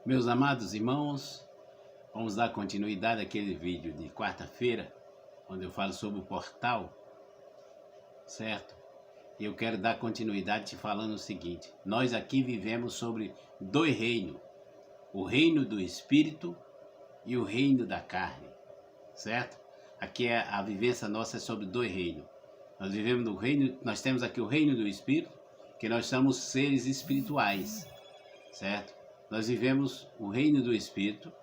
Meus amados irmãos, vamos dar continuidade àquele vídeo de quarta-feira, onde eu falo sobre o portal, certo? E eu quero dar continuidade te falando o seguinte: nós aqui vivemos sobre dois reinos, o reino do Espírito e o reino da carne, certo? Aqui a vivência nossa é sobre dois reinos. Nós vivemos no reino, nós temos aqui o reino do Espírito, que nós somos seres espirituais, certo? Nós vivemos o reino do Espírito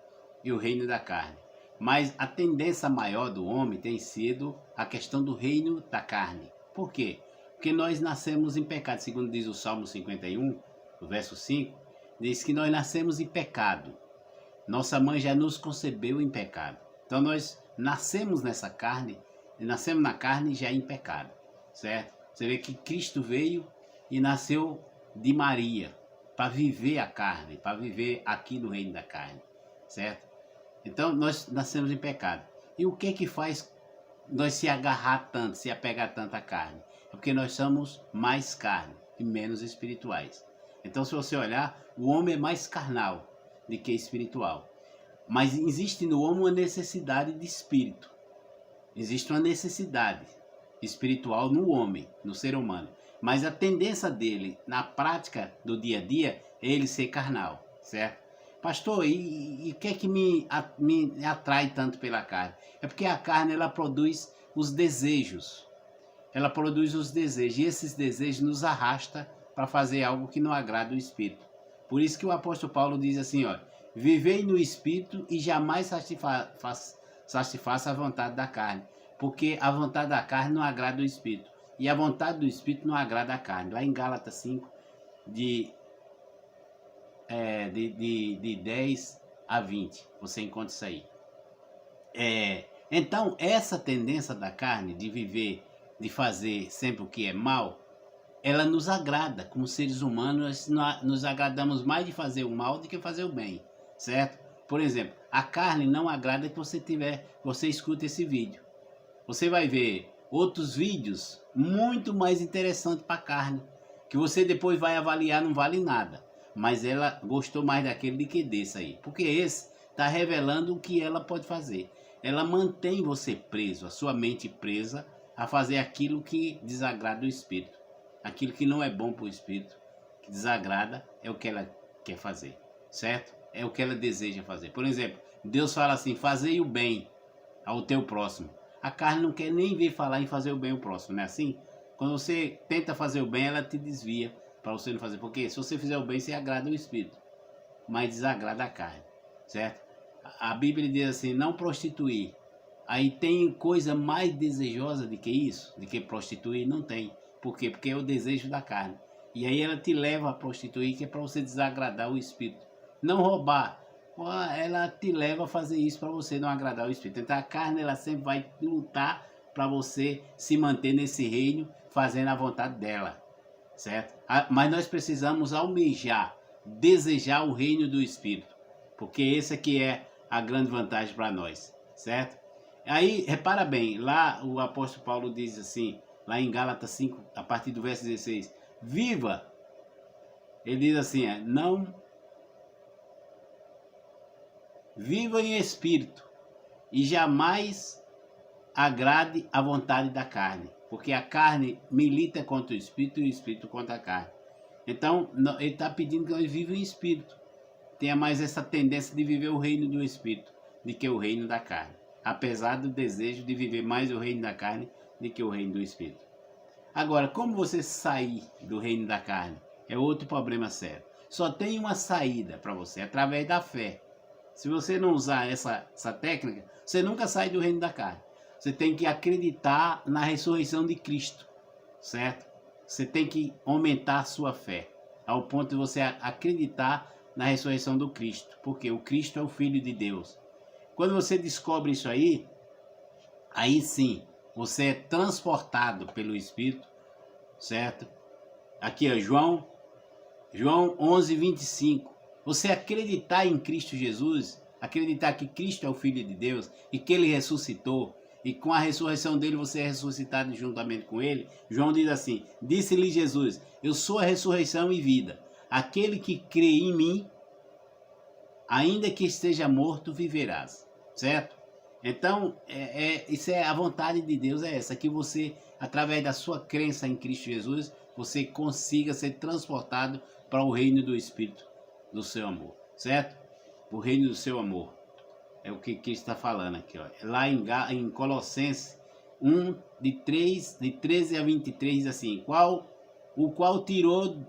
e o reino da carne. Mas a tendência maior do homem tem sido a questão do reino da carne. Por quê? Porque nós nascemos em pecado. Segundo diz o Salmo 51, o verso 5, diz que nós nascemos em pecado. Nossa mãe já nos concebeu em pecado. Então nós nascemos nessa carne, e nascemos na carne já em pecado, certo? Você vê que Cristo veio e nasceu de Maria, para viver a carne, para viver aqui no reino da carne, certo? Então nós nascemos em pecado. E o que faz nós se agarrar tanto, se apegar tanto à carne? É porque nós somos mais carne e menos espirituais. Então, se você olhar, o homem é mais carnal do que espiritual. Mas existe no homem uma necessidade de espírito. Existe uma necessidade espiritual no homem, no ser humano. Mas a tendência dele, na prática do dia a dia, é ele ser carnal, certo? Pastor, e o que é que me atrai tanto pela carne? É porque a carne, ela produz os desejos. Ela produz os desejos, e esses desejos nos arrastam para fazer algo que não agrada o Espírito. Por isso que o apóstolo Paulo diz assim, ó: vivei no Espírito e jamais satisfaça a vontade da carne, porque a vontade da carne não agrada o Espírito, e a vontade do Espírito não agrada a carne. Lá em Gálatas 5, de 10 a 20, você encontra isso aí. Então, essa tendência da carne de viver, de fazer sempre o que é mal, ela nos agrada. Como seres humanos, nós nos agradamos mais de fazer o mal do que fazer o bem, certo? Por exemplo, a carne não agrada que você escuta esse vídeo. Você vai ver outros vídeos muito mais interessantes para a carne, que você depois vai avaliar, não vale nada. Mas ela gostou mais daquele do que desse aí, porque esse está revelando o que ela pode fazer. Ela mantém você preso, a sua mente presa a fazer aquilo que desagrada o Espírito. Aquilo que não é bom para o Espírito, que desagrada, é o que ela quer fazer, certo? É o que ela deseja fazer. Por exemplo, Deus fala assim: fazei o bem ao teu próximo. A carne não quer nem ver falar em fazer o bem ao próximo, não é assim? Quando você tenta fazer o bem, ela te desvia para você não fazer. Porque se você fizer o bem, você agrada o Espírito, mas desagrada a carne, certo? A Bíblia diz assim: não prostituir. Aí tem coisa mais desejosa do que isso? De que prostituir? Não tem. Por quê? Porque é o desejo da carne. E aí ela te leva a prostituir, que é para você desagradar o Espírito. Não roubar, ela te leva a fazer isso para você não agradar o Espírito. Então a carne, ela sempre vai lutar para você se manter nesse reino, fazendo a vontade dela, certo? Mas nós precisamos almejar, desejar o reino do Espírito, porque esse aqui é a grande vantagem para nós, certo? Aí, repara bem, lá o apóstolo Paulo diz assim, lá em Gálatas 5, a partir do verso 16, viva, ele diz assim, não, viva em espírito e jamais agrade a vontade da carne, porque a carne milita contra o espírito e o espírito contra a carne. Então, ele está pedindo que nós vivamos em espírito, tenha mais essa tendência de viver o reino do espírito do que o reino da carne, apesar do desejo de viver mais o reino da carne do que o reino do espírito. Agora, como você sair do reino da carne é outro problema sério. Só tem uma saída para você, através da fé. Se você não usar essa técnica, você nunca sai do reino da carne. Você tem que acreditar na ressurreição de Cristo, certo? Você tem que aumentar a sua fé, ao ponto de você acreditar na ressurreição do Cristo, porque o Cristo é o Filho de Deus. Quando você descobre isso aí sim, você é transportado pelo Espírito, certo? Aqui é João 11, 25. Você acreditar em Cristo Jesus, acreditar que Cristo é o Filho de Deus e que Ele ressuscitou, e com a ressurreição dele você é ressuscitado juntamente com Ele. João diz assim: disse-lhe Jesus, eu sou a ressurreição e vida. Aquele que crê em mim, ainda que esteja morto, viverás, certo? Então, isso é a vontade de Deus, é essa, que você, através da sua crença em Cristo Jesus, você consiga ser transportado para o reino do Espírito do seu amor, certo? O reino do seu amor. É o que Cristo está falando aqui, ó. Lá em Colossenses 1, de 13 a 23, diz assim: o qual tirou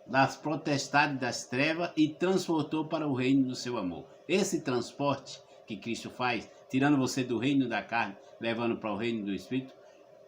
das potestades das trevas e transportou para o reino do seu amor. Esse transporte que Cristo faz, tirando você do reino da carne, levando para o reino do Espírito,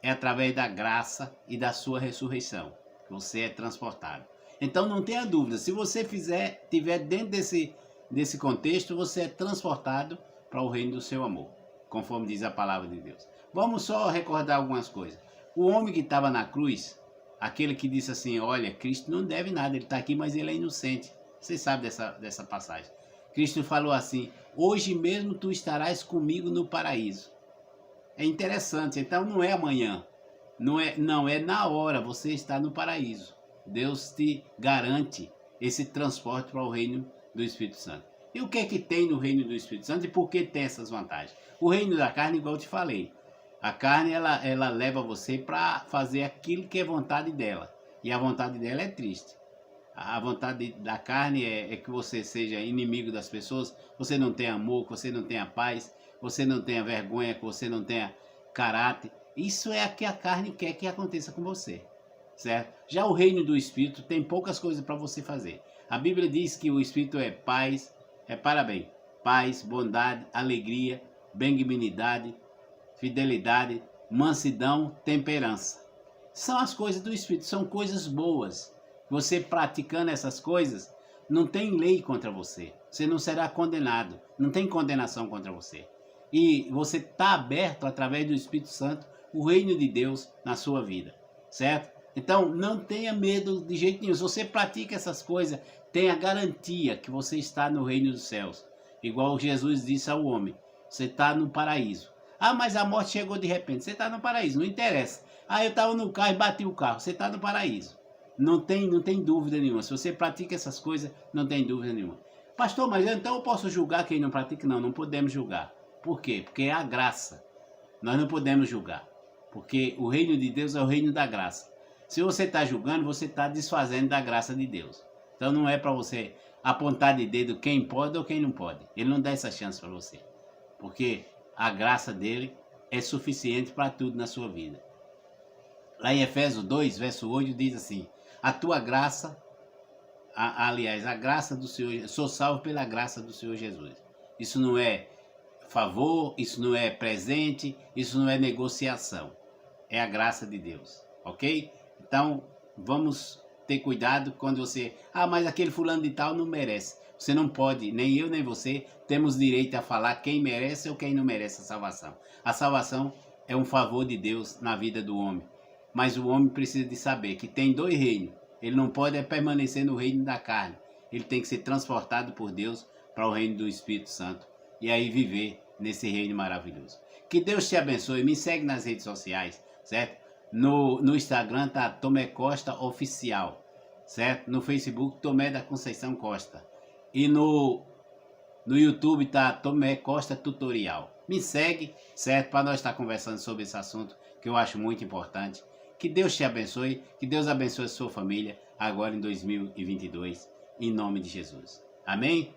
é através da graça e da sua ressurreição que você é transportado. Então não tenha dúvida, se você tiver dentro desse contexto, você é transportado para o reino do seu amor, conforme diz a palavra de Deus. Vamos só recordar algumas coisas. O homem que estava na cruz, aquele que disse assim: olha, Cristo não deve nada, ele está aqui, mas ele é inocente. Você sabe dessa passagem. Cristo falou assim: hoje mesmo tu estarás comigo no paraíso. É interessante, então não é amanhã, não é na hora, você está no paraíso. Deus te garante esse transporte para o reino do Espírito Santo. E o que é que tem no reino do Espírito Santo e por que tem essas vantagens? O reino da carne, igual eu te falei, a carne ela leva você para fazer aquilo que é vontade dela. E a vontade dela é triste. A vontade da carne é que você seja inimigo das pessoas, você não tenha amor, que você não tenha paz, você não tenha vergonha, que você não tenha caráter. Isso é o que a carne quer que aconteça com você, certo? Já o reino do Espírito tem poucas coisas para você fazer. A Bíblia diz que o Espírito é paz, paz, bondade, alegria, benignidade, fidelidade, mansidão, temperança. São as coisas do Espírito, são coisas boas. Você praticando essas coisas, não tem lei contra você. Você não será condenado, não tem condenação contra você. E você está aberto, através do Espírito Santo, o reino de Deus na sua vida, certo? Então, não tenha medo de jeito nenhum. Se você pratica essas coisas, tenha garantia que você está no reino dos céus. Igual Jesus disse ao homem, você está no paraíso. Ah, mas a morte chegou de repente. Você está no paraíso, não interessa. Ah, eu estava no carro e bati o carro. Você está no paraíso. Não tem dúvida nenhuma. Se você pratica essas coisas, não tem dúvida nenhuma. Pastor, mas então eu posso julgar quem não pratica? Não, não podemos julgar. Por quê? Porque é a graça. Nós não podemos julgar. Porque o reino de Deus é o reino da graça. Se você está julgando, você está desfazendo da graça de Deus. Então não é para você apontar de dedo quem pode ou quem não pode. Ele não dá essa chance para você. Porque a graça dele é suficiente para tudo na sua vida. Lá em Efésios 2, verso 8, diz assim: a tua graça, aliás, a graça do Senhor, sou salvo pela graça do Senhor Jesus. Isso não é favor, isso não é presente, isso não é negociação. É a graça de Deus, ok? Então, vamos ter cuidado quando você... Ah, mas aquele fulano de tal não merece. Você não pode, nem eu nem você, temos direito a falar quem merece ou quem não merece a salvação. A salvação é um favor de Deus na vida do homem. Mas o homem precisa de saber que tem dois reinos. Ele não pode permanecer no reino da carne. Ele tem que ser transportado por Deus para o reino do Espírito Santo. E aí viver nesse reino maravilhoso. Que Deus te abençoe. Me segue nas redes sociais, certo? No Instagram tá Tomé Costa Oficial, certo? No Facebook, Tomé da Conceição Costa. E no YouTube tá Tomé Costa Tutorial. Me segue, certo? Para nós estar conversando sobre esse assunto que eu acho muito importante. Que Deus te abençoe, que Deus abençoe a sua família agora em 2022, em nome de Jesus. Amém?